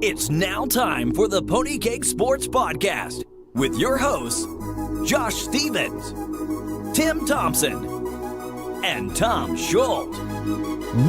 It's now time for the Pony Cake Sports Podcast with your hosts, Josh Stevens, Tim Thompson, and Tom Schultz. Woo!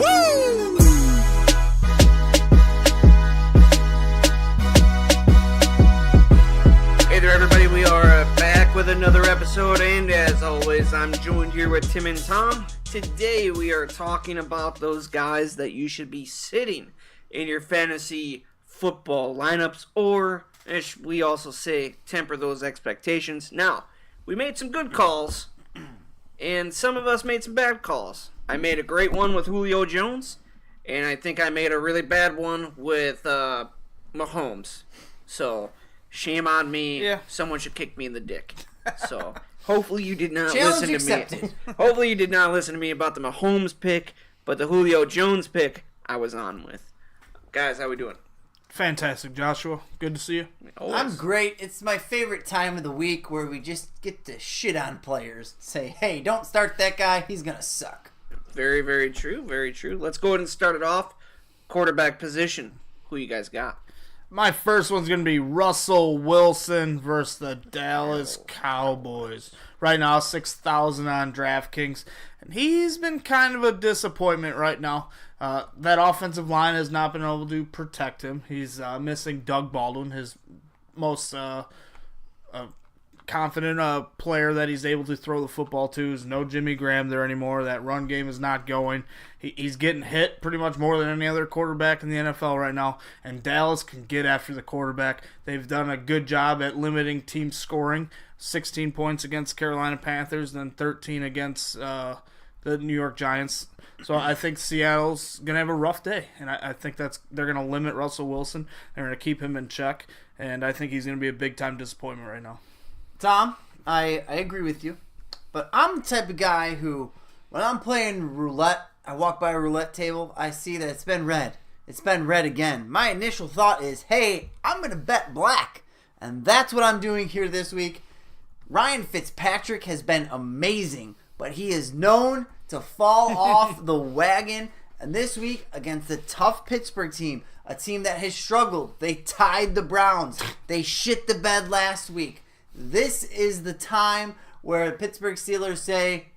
Hey there, everybody. We are back with another episode, and as always, I'm joined here with Tim and Tom. Today, we are talking about those guys that you should be sitting in your fantasy football lineups, or as we also say, temper those expectations. Now, we made some good calls, and some of us made some bad calls. I made a great one with Julio Jones, and I think I made a really bad one with Mahomes. So, shame on me. Yeah. Someone should kick me in the dick. So, hopefully you did not Challenge listen to accepted. me. Hopefully you did not listen to me about the Mahomes pick, but the Julio Jones pick I was on with. Guys, how we doing? Fantastic, Joshua. Good to see you. Always. I'm great. It's my favorite time of the week where we just get to shit on players. Say, hey, don't start that guy. He's going to suck. Very, very true. Very true. Let's go ahead and start it off. Quarterback position. Who you guys got? My first one's going to be Russell Wilson versus the Dallas Cowboys. Right now, 6,000 on DraftKings. And he's been kind of a disappointment right now. That offensive line has not been able to protect him. He's missing Doug Baldwin, his most confident player that he's able to throw the football to. There's no Jimmy Graham there anymore. That run game is not going. He's getting hit pretty much more than any other quarterback in the NFL right now, and Dallas can get after the quarterback. They've done a good job at limiting team scoring. 16 points against Carolina Panthers, then 13 against the New York Giants. So I think Seattle's going to have a rough day, and I think they're going to limit Russell Wilson. They're going to keep him in check, and I think he's going to be a big-time disappointment right now. Tom, I agree with you. But I'm the type of guy who, when I'm playing roulette, I walk by a roulette table, I see that it's been red. It's been red again. My initial thought is, hey, I'm going to bet black. And that's what I'm doing here this week. Ryan Fitzpatrick has been amazing, but he is known to fall off the wagon. And this week, against the tough Pittsburgh team, a team that has struggled, they tied the Browns. They shit the bed last week. This is the time where the Pittsburgh Steelers say,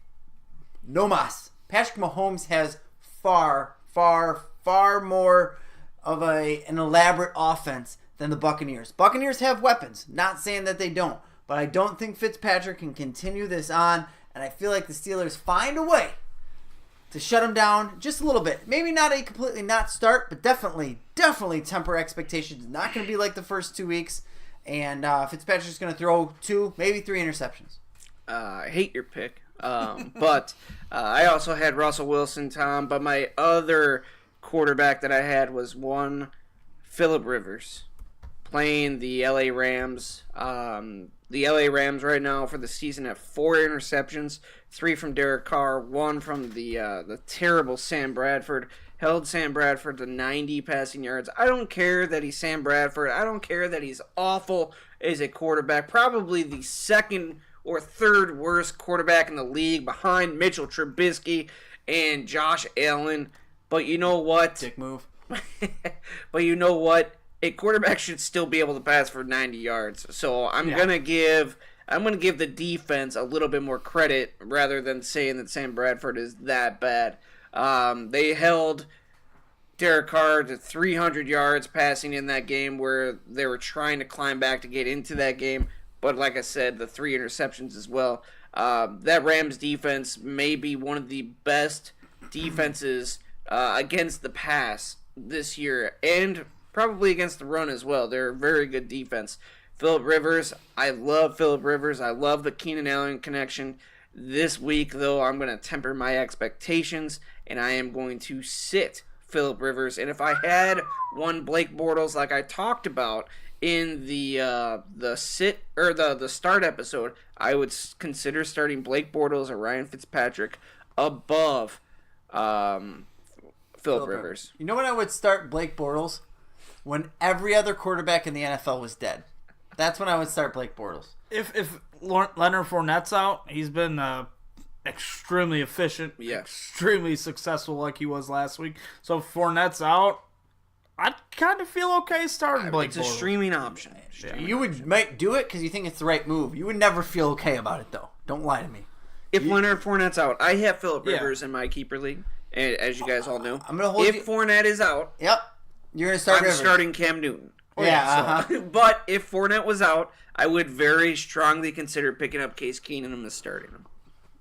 no mas. Patrick Mahomes has far more of an elaborate offense than the Buccaneers. Buccaneers have weapons. Not saying that they don't. But I don't think Fitzpatrick can continue this on. And I feel like the Steelers find a way to shut him down just a little bit. Maybe not a completely not start, but definitely temper expectations. Not going to be like the first 2 weeks. And Fitzpatrick's going to throw 2, maybe 3 interceptions. I hate your pick. But I also had Russell Wilson, Tom. But my other quarterback that I had was one Phillip Rivers playing the LA Rams. The LA Rams right now for the season have 4 interceptions, 3 from Derek Carr, 1 from the terrible Sam Bradford. Held Sam Bradford to 90 passing yards. I don't care that he's Sam Bradford. I don't care that he's awful as a quarterback. Probably the second or third worst quarterback in the league behind Mitchell Trubisky and Josh Allen. But you know what? Dick move. But you know what? A quarterback should still be able to pass for 90 yards. So I'm gonna give the defense a little bit more credit rather than saying that Sam Bradford is that bad. They held Derek Carr to 300 yards passing in that game where they were trying to climb back to get into that game. But like I said, the 3 interceptions as well. That Rams defense may be one of the best defenses against the pass this year, and probably against the run as well. They're a very good defense. Phillip Rivers, I love Phillip Rivers. I love the Keenan Allen connection. This week, though, I'm going to temper my expectations, and I am going to sit Phillip Rivers. And if I had one Blake Bortles like I talked about in the start episode, I would consider starting Blake Bortles or Ryan Fitzpatrick above Phillip Rivers. You know when I would start Blake Bortles? When every other quarterback in the NFL was dead. That's when I would start Blake Bortles. If Leonard Fournette's out, he's been extremely efficient, Yeah. extremely successful like he was last week. So if Fournette's out, I'd kind of feel okay starting Blake It's a Bortles. streaming option. You might do it because you think it's the right move. You would never feel okay about it, though. Don't lie to me. If Leonard Fournette's out, I have Phillip Yeah. Rivers in my keeper league, as you guys all know. I'm gonna hold if you- Fournette is out, Yep. You're going to start I'm Rivers. starting Cam Newton. Yeah, But if Fournette was out, I would very strongly consider picking up Case Keenum and starting him.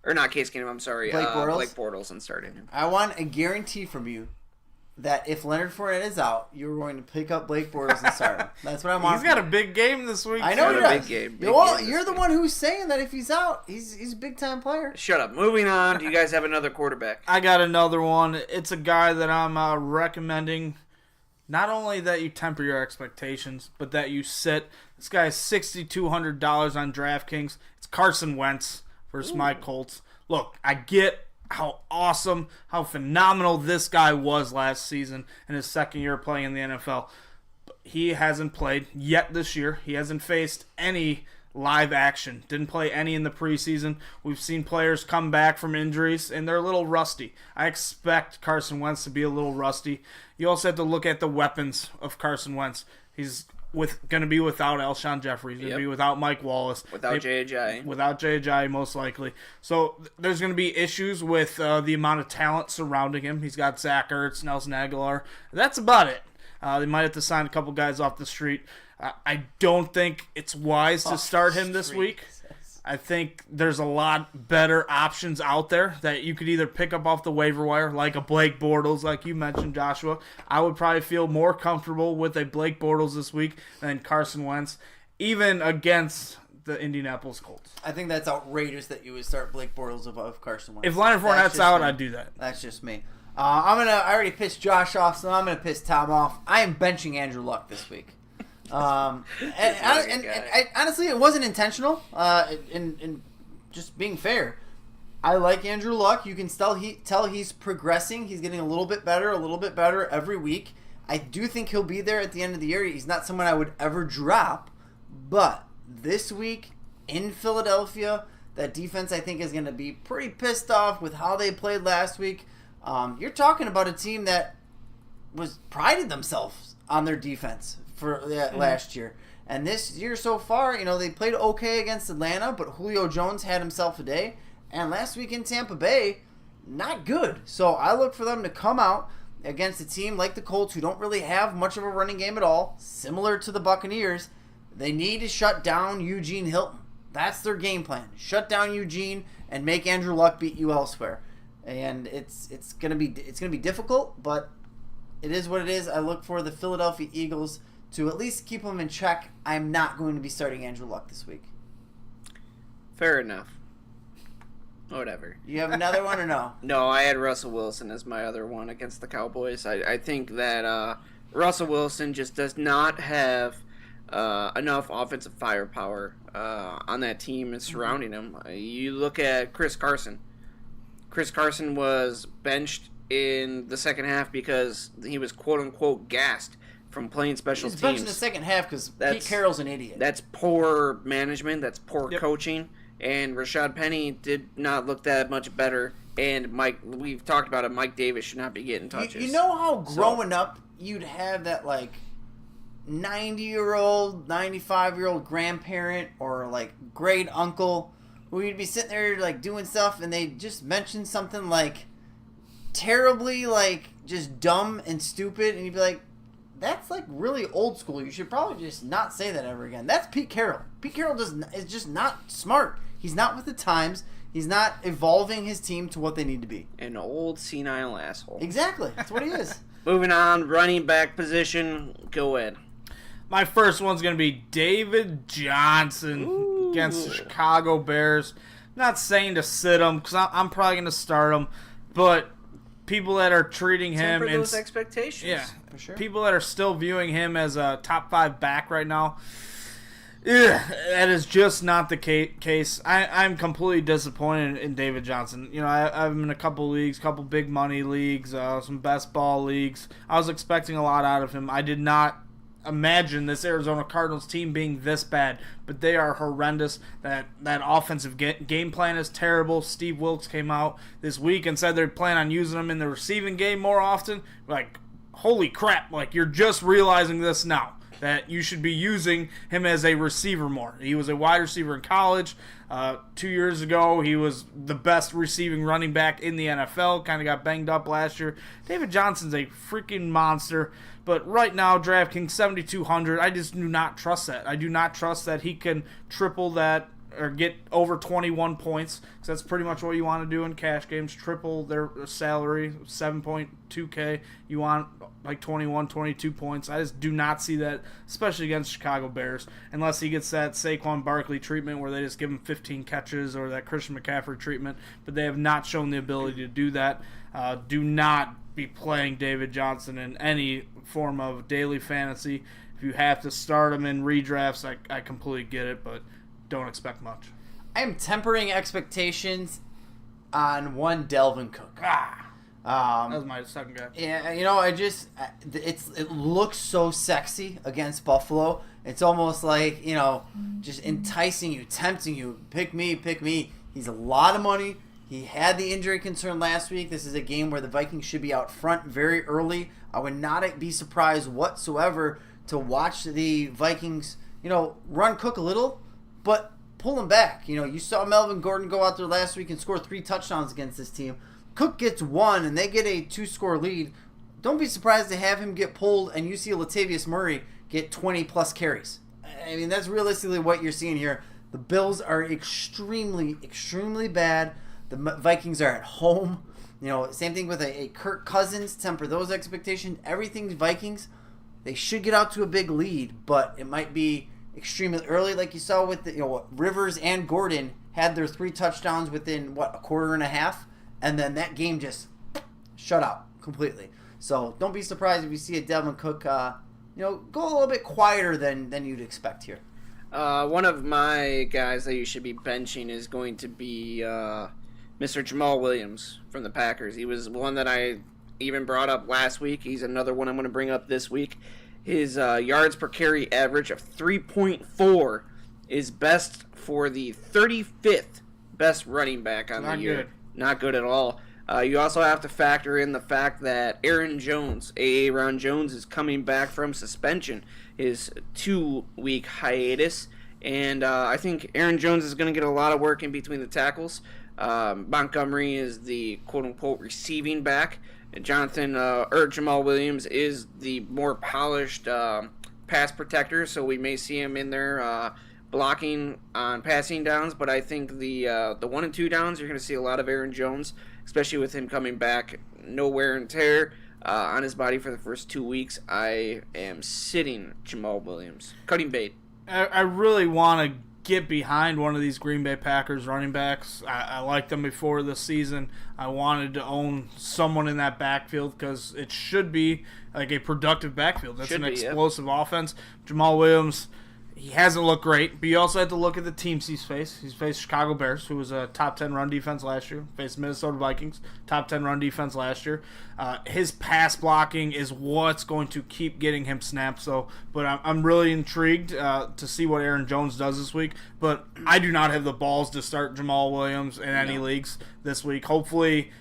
Or not Case Keenum, I'm sorry. Blake Bortles? Blake Bortles and starting him. I want a guarantee from you that if Leonard Fournette is out, you're going to pick up Blake Bortles and start him. That's what I want. He's got a big game this week. I know he got a does. big game, big Well, game you're this the week. one who's saying that if he's out, he's a big time player. Shut up. Moving on. Do you guys have another quarterback? I got another one. It's a guy that I'm recommending. Not only that you temper your expectations, but that you sit. This guy is $6,200 on DraftKings. It's Carson Wentz versus my Colts. Look, I get how awesome, how phenomenal this guy was last season in his second year playing in the NFL. But he hasn't played yet this year. He hasn't faced any live action. Didn't play any in the preseason. We've seen players come back from injuries, and they're a little rusty. I expect Carson Wentz to be a little rusty. You also have to look at the weapons of Carson Wentz. He's going to be without Alshon Jeffrey. He's going to Yep. be without Mike Wallace. Without J.J. Without J.J. most likely. So there's going to be issues with the amount of talent surrounding him. He's got Zach Ertz, Nelson Aguilar. That's about it. They might have to sign a couple guys off the street. I don't think it's wise to start him this week. I think there's a lot better options out there that you could either pick up off the waiver wire, like a Blake Bortles, like you mentioned, Joshua. I would probably feel more comfortable with a Blake Bortles this week than Carson Wentz, even against the Indianapolis Colts. I think that's outrageous that you would start Blake Bortles above Carson Wentz. If Leonard That's Fournette's just out, me. I'd do that. That's just me. I already pissed Josh off, so I'm gonna piss Tom off. I am benching Andrew Luck this week. Honestly, it wasn't intentional. In just being fair, I like Andrew Luck. You can tell he's progressing. He's getting a little bit better every week. I do think he'll be there at the end of the year. He's not someone I would ever drop, but this week in Philadelphia, that defense I think is going to be pretty pissed off with how they played last week. You're talking about a team that was prided themselves on their defense for last year. And this year so far, they played okay against Atlanta, but Julio Jones had himself a day. And last week in Tampa Bay, not good. So I look for them to come out against a team like the Colts who don't really have much of a running game at all, similar to the Buccaneers. They need to shut down Eugene Hilton. That's their game plan. Shut down Eugene and make Andrew Luck beat you elsewhere. And it's gonna be difficult, but it is what it is. I look for the Philadelphia Eagles to at least keep them in check. I'm not going to be starting Andrew Luck this week. Fair enough. Whatever. You have another one or no? No, I had Russell Wilson as my other one against the Cowboys. I think that Russell Wilson just does not have enough offensive firepower on that team and surrounding him. You look at Chris Carson. Chris Carson was benched in the second half because he was quote-unquote gassed from playing special He's teams. benched in the second half because Pete Carroll's an idiot. That's poor management. That's poor Yep. coaching. And Rashad Penny did not look that much better. And we've talked about it, Mike Davis should not be getting touches. You know how growing up you'd have that 90-year-old, 95-year-old grandparent or great uncle who you'd be sitting there doing stuff and they just mention something terribly just dumb and stupid and you'd be like, that's really old school. You should probably just not say that ever again. That's Pete Carroll. Pete Carroll is just not smart. He's not with the times. He's not evolving his team to what they need to be. An old senile asshole. Exactly. That's what he is. Moving on, running back position. Go ahead. My first one's going to be David Johnson against the Chicago Bears. Not saying to sit him because I'm probably going to start him, but people that are treating him Temper those expectations. yeah, For sure. people that are still viewing him as a top 5 back right now, that is just not the case. I'm completely disappointed in David Johnson. I'm in a couple leagues, couple big money leagues, some best ball leagues. I was expecting a lot out of him. I did not imagine this Arizona Cardinals team being this bad, but they are horrendous. That offensive game plan is terrible. Steve Wilkes came out this week and said they plan on using him in the receiving game more often. holy crap, like you're just realizing this now, that you should be using him as a receiver more. He was a wide receiver in college. 2 years ago, he was the best receiving running back in the NFL. Kind of got banged up last year. David Johnson's a freaking monster. But right now, DraftKings 7,200, I just do not trust that. I do not trust that he can triple that or get over 21 points, because that's pretty much what you want to do in cash games. Triple their salary, 7.2K. You want like 21, 22 points. I just do not see that, especially against Chicago Bears, unless he gets that Saquon Barkley treatment where they just give him 15 catches, or that Christian McCaffrey treatment. But they have not shown the ability to do that. Do not be playing David Johnson in any form of daily fantasy. If you have to start him in redrafts, I completely get it, but don't expect much. I am tempering expectations on one Delvin Cook. That was my second guy. Yeah, it looks so sexy against Buffalo. It's almost like, just enticing you, tempting you. Pick me. He's a lot of money. He had the injury concern last week. This is a game where the Vikings should be out front very early. I would not be surprised whatsoever to watch the Vikings, run Cook a little, but pull him back. You saw Melvin Gordon go out there last week and score 3 touchdowns against this team. Cook gets 1 and they get a 2-score lead. Don't be surprised to have him get pulled and you see Latavius Murray get 20-plus carries. I mean, that's realistically what you're seeing here. The Bills are extremely, extremely bad. The Vikings are at home. Same thing with a Kirk Cousins. Temper those expectations. Everything's Vikings. They should get out to a big lead, but it might be extremely early, like you saw with Rivers and Gordon had their 3 touchdowns within a quarter and a half, and then that game just shut out completely. So don't be surprised if you see a Delvin Cook, go a little bit quieter than you'd expect here. One of my guys that you should be benching is going to be Mr. Jamal Williams from the Packers. He was one that I even brought up last week. He's another one I'm going to bring up this week. His yards per carry average of 3.4 is best for the 35th best running back on the year. Not good at all. You also have to factor in the fact that Aaron Jones, Aaron Jones, is coming back from suspension, his 2-week hiatus. And I think Aaron Jones is going to get a lot of work in between the tackles. Montgomery is the quote-unquote receiving back. Jamal Williams is the more polished pass protector, so we may see him in there blocking on passing downs. But I think the 1 and 2 downs, you're going to see a lot of Aaron Jones, especially with him coming back, no wear and tear on his body for the first 2 weeks. I am sitting Jamal Williams, cutting bait. I really want to get behind one of these Green Bay Packers running backs. I liked them before this season. I wanted to own someone in that backfield because it should be like a productive backfield. That's an explosive offense. Jamal Williams, he hasn't looked great, but you also have to look at the teams he's faced. He's faced Chicago Bears, who was a top 10 run defense last year. Faced Minnesota Vikings, top 10 run defense last year. His pass blocking is what's going to keep getting him snaps. But I'm really intrigued to see what Aaron Jones does this week. But I do not have the balls to start Jamal Williams in any leagues this week. Hopefully,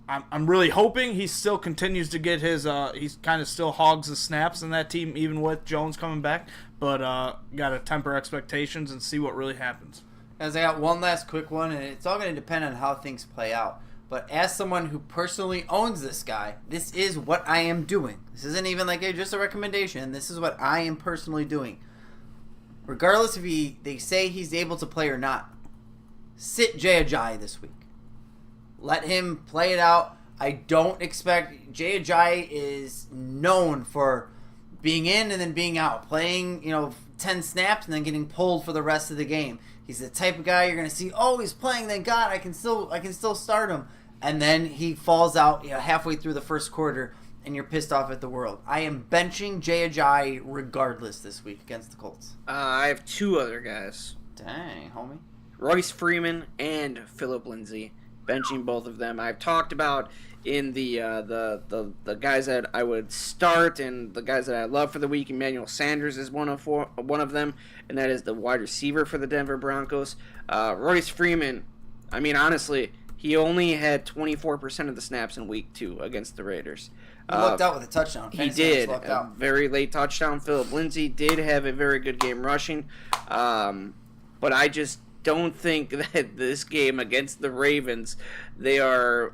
I'm really hoping he still continues to get his he's kind of still hogs the snaps in that team, even with Jones coming back. But got to temper expectations and see what really happens. As I got one last quick one, and it's all going to depend on how things play out. But as someone who personally owns this guy, this is what I am doing. This isn't even like just a recommendation. This is what I am personally doing. Regardless if they say he's able to play or not, sit Jay Ajayi this week. Let him play it out. I don't expect... Jay Ajayi is known for being in and then being out, playing 10 snaps and then getting pulled for the rest of the game. He's the type of guy you're going to see, he's playing, thank God, I can still start him. And then he falls out halfway through the first quarter and you're pissed off at the world. I am benching Jay Ajayi regardless this week against the Colts. I have 2 other guys. Dang, homie. Royce Freeman and Phillip Lindsay. Benching both of them. I've talked about in the guys that I would start and the guys that I love for the week. Emmanuel Sanders is one of them, and that is the wide receiver for the Denver Broncos. Royce Freeman, I mean, honestly, he only had 24% of the snaps in week 2 against the Raiders. He lucked out with a touchdown. He Fantasy did. lucked A out. very late touchdown. Philip Lindsay did have a very good game rushing. But I just don't think that this game against the Ravens, they are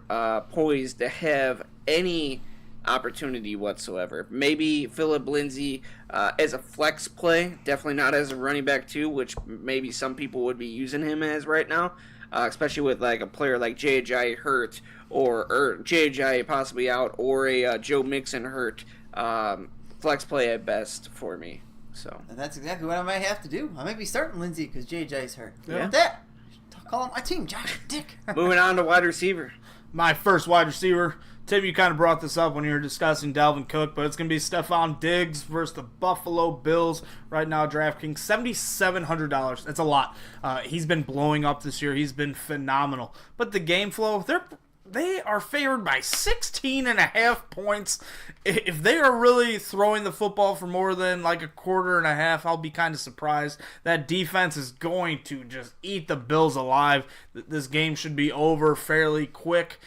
poised to have any opportunity whatsoever. Maybe Philip Lindsay as a flex play, definitely not as a running back too, which maybe some people would be using him as right now, especially with like a player like J.J. Hurt or J.J. possibly out, or a Joe Mixon hurt. Flex play at best for me. So And that's exactly what I might have to do. I might be starting Lindsay because JJ's hurt. Yeah. That. Call him my team, Josh Dick. moving on to wide receiver. My first wide receiver. Tim, you kind of brought this up when you were discussing Dalvin Cook, but it's going to be Stephon Diggs versus the Buffalo Bills. Right now, DraftKings, $7,700. That's a lot. He's been blowing up this year. He's been phenomenal. But the game flow, they are favored by 16.5 points. If they are really throwing the football for more than like a quarter and a half, I'll be kind of surprised. That defense is going to just eat the Bills alive. This game should be over fairly quick.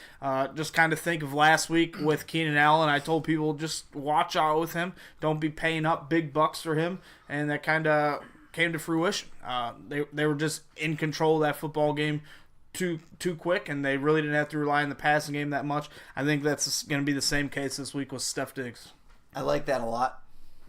Just kind of think of last week with Keenan Allen. I told people just watch out with him. Don't be paying up big bucks for him. And that kind of came to fruition. They were just in control of that football game too quick, and they really didn't have to rely on the passing game that much. I think that's going to be the same case this week with Steph Diggs. I like that a lot.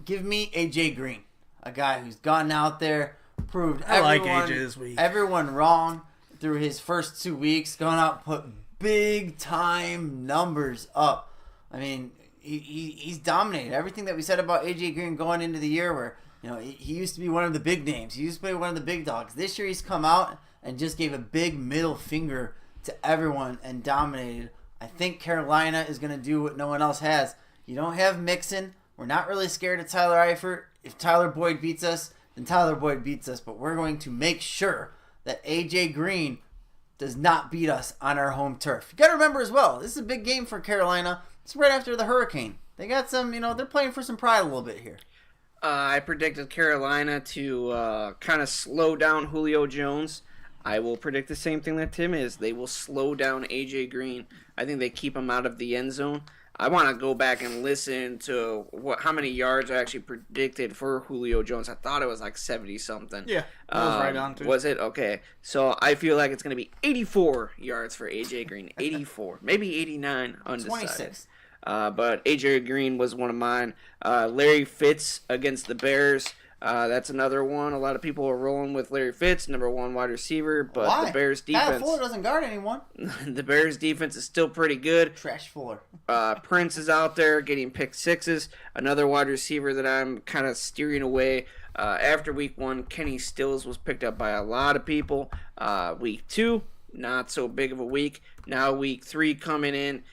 Give me AJ Green, a guy who's gone out there, proved everyone wrong through his first 2 weeks, going out and put big time numbers up. I mean, he's dominated everything that we said about AJ Green going into the year, where he used to be one of the big names. He used to be one of the big dogs. This year he's come out and just gave a big middle finger to everyone and dominated. I think Carolina is going to do what no one else has. You don't have Mixon. We're not really scared of Tyler Eifert. If Tyler Boyd beats us, then Tyler Boyd beats us. But we're going to make sure that A.J. Green does not beat us on our home turf. You got to remember as well, this is a big game for Carolina. It's right after the hurricane. They got some, they're playing for some pride a little bit here. I predicted Carolina to kind of slow down Julio Jones. I will predict the same thing that Tim is. They will slow down A.J. Green. I think they keep him out of the end zone. I want to go back and listen to how many yards I actually predicted for Julio Jones. I thought it was like 70-something. Yeah, that was right on, too. Was it? Okay. So I feel like it's going to be 84 yards for A.J. Green. 84. Maybe 89, undecided. 26. But A.J. Green was one of mine. Larry Fitz against the Bears. That's another one. A lot of people are rolling with Larry Fitz, number one wide receiver, but Why? the Bears defense. Kyle Fuller doesn't guard anyone. The Bears defense is still pretty good. Trash Fuller. Prince is out there getting pick sixes. Another wide receiver that I'm kind of steering away. After week 1, Kenny Stills was picked up by a lot of people. Week 2, not so big of a week. Now week 3 coming in.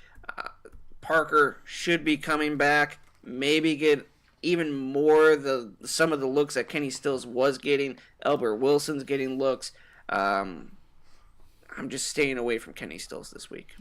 Parker should be coming back. Maybe get even more some of the looks that Kenny Stills was getting. Albert Wilson's getting looks. I'm just staying away from Kenny Stills this week.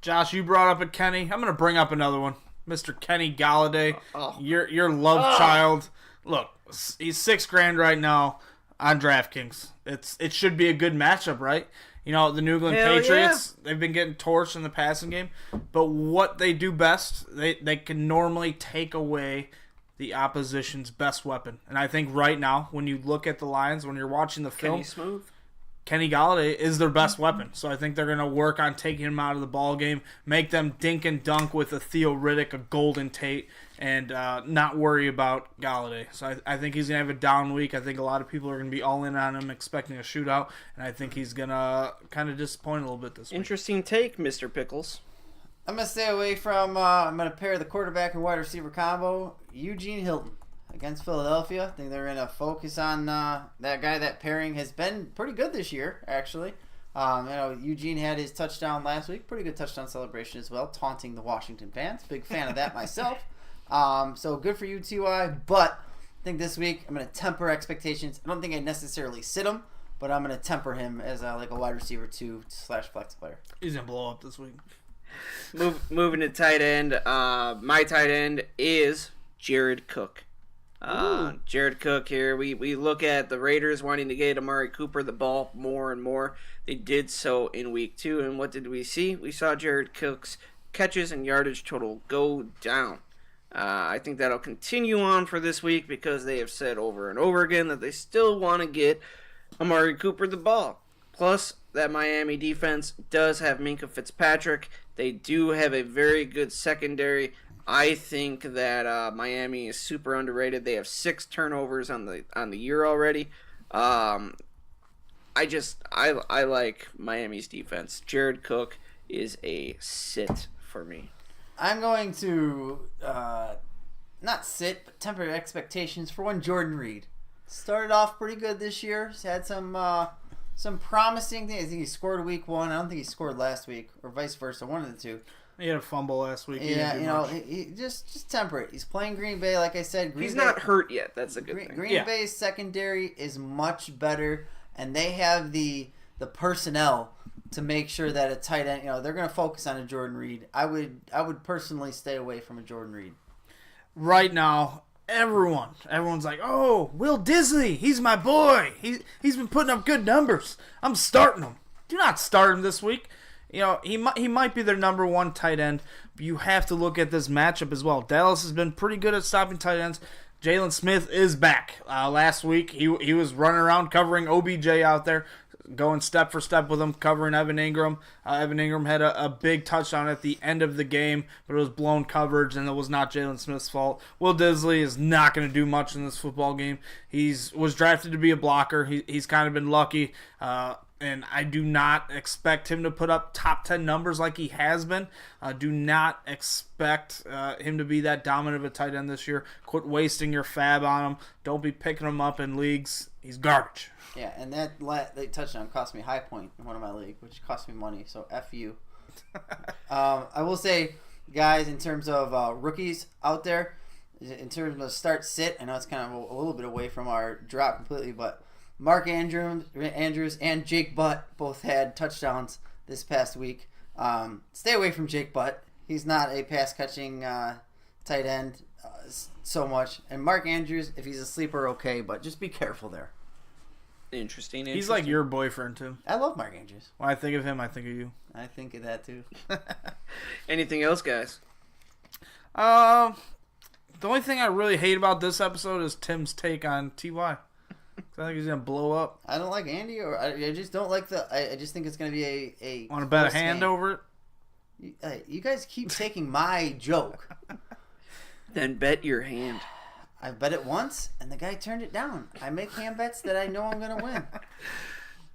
Josh, you brought up a Kenny. I'm going to bring up another one. Mr. Kenny Galladay, your love child. Look, he's $6,000 right now on DraftKings. It should be a good matchup, right? The New England Patriots, they've been getting torched in the passing game. But what they do best, they can normally take away the opposition's best weapon. And I think right now, when you look at the Lions, when you're watching the film, Kenny Galladay is their best weapon. So I think they're going to work on taking him out of the ball game, make them dink and dunk with a Theo Riddick, a Golden Tate, and not worry about Galladay. So I think he's going to have a down week. I think a lot of people are going to be all in on him, expecting a shootout. And I think he's going to kind of disappoint a little bit this week. Interesting take, Mr. Pickles. I'm going to stay away from, I'm going to pair the quarterback and wide receiver combo, Eugene Hilton against Philadelphia. I think they're going to focus on that guy. That pairing has been pretty good this year, actually. Eugene had his touchdown last week. Pretty good touchdown celebration as well, taunting the Washington fans. Big fan of that myself. So good for you, T.Y. But I think this week I'm going to temper expectations. I don't think I necessarily sit him, but I'm going to temper him as a wide receiver 2/flex player. He's going to blow up this week. Moving to tight end. My tight end is Jared Cook. Jared Cook here. We look at the Raiders wanting to get Amari Cooper the ball more and more. They did so in week 2, and what did we see? We saw Jared Cook's catches and yardage total go down. I think that'll continue on for this week because they have said over and over again that they still want to get Amari Cooper the ball. Plus, that Miami defense does have Minkah Fitzpatrick. They do have a very good secondary. I think that Miami is super underrated. They have 6 turnovers on the year already. I like Miami's defense. Jared Cook is a sit for me. I'm going to not sit, but temper expectations for one Jordan Reed. Started off pretty good this year. He's had some promising things. I think he scored week 1. I don't think he scored last week, or vice versa. One of the two. He had a fumble last week. Yeah, he just temper it. He's playing Green Bay, like I said. He's not hurt yet. That's a good thing. Green Bay's secondary is much better, and they have the personnel to make sure that a tight end, they're going to focus on a Jordan Reed. I would personally stay away from a Jordan Reed. Right now, everyone's like, oh, Will Disley, he's my boy. He's been putting up good numbers. I'm starting him. Do not start him this week. He might be their number 1 tight end, but you have to look at this matchup as well. Dallas has been pretty good at stopping tight ends. Jalen Smith is back. Last week, he was running around covering OBJ out there, going step for step with him, covering Evan Ingram. Evan Ingram had a big touchdown at the end of the game, but it was blown coverage, and it was not Jalen Smith's fault. Will Disley is not going to do much in this football game. Was drafted to be a blocker. He's kind of been lucky, and I do not expect him to put up top 10 numbers like he has been. Do not expect him to be that dominant of a tight end this year. Quit wasting your fab on him. Don't be picking him up in leagues. He's garbage. Yeah, and that touchdown cost me High Point in one of my leagues, which cost me money, so F you. I will say, guys, in terms of rookies out there, in terms of start-sit, I know it's kind of a little bit away from our drop completely, but Mark Andrews and Jake Butt both had touchdowns this past week. Stay away from Jake Butt. He's not a pass-catching tight end so much. And Mark Andrews, if he's a sleeper, okay, but just be careful there. Interesting. He's like your boyfriend, too. I love Mark Andrews. When I think of him, I think of you. I think of that, too. Anything else, guys? The only thing I really hate about this episode is Tim's take on T.Y. I think he's going to blow up. I don't like Andy, or I just don't like I just think it's going to be a Want to bet a hand over it? You guys keep taking my joke. Then bet your hand. I bet it once, and the guy turned it down. I make hand bets that I know I'm going to win.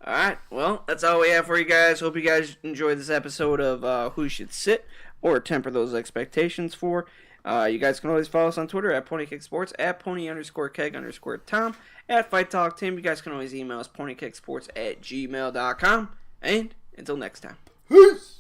All right. Well, that's all we have for you guys. Hope you guys enjoyed this episode of Who Should Sit or Temper Those Expectations for. You guys can always follow us on Twitter at PonyKickSports, at Pony_Keg_Tom, at Fight Talk Tim. You guys can always email us, ponykicksports@gmail.com. And until next time. Peace!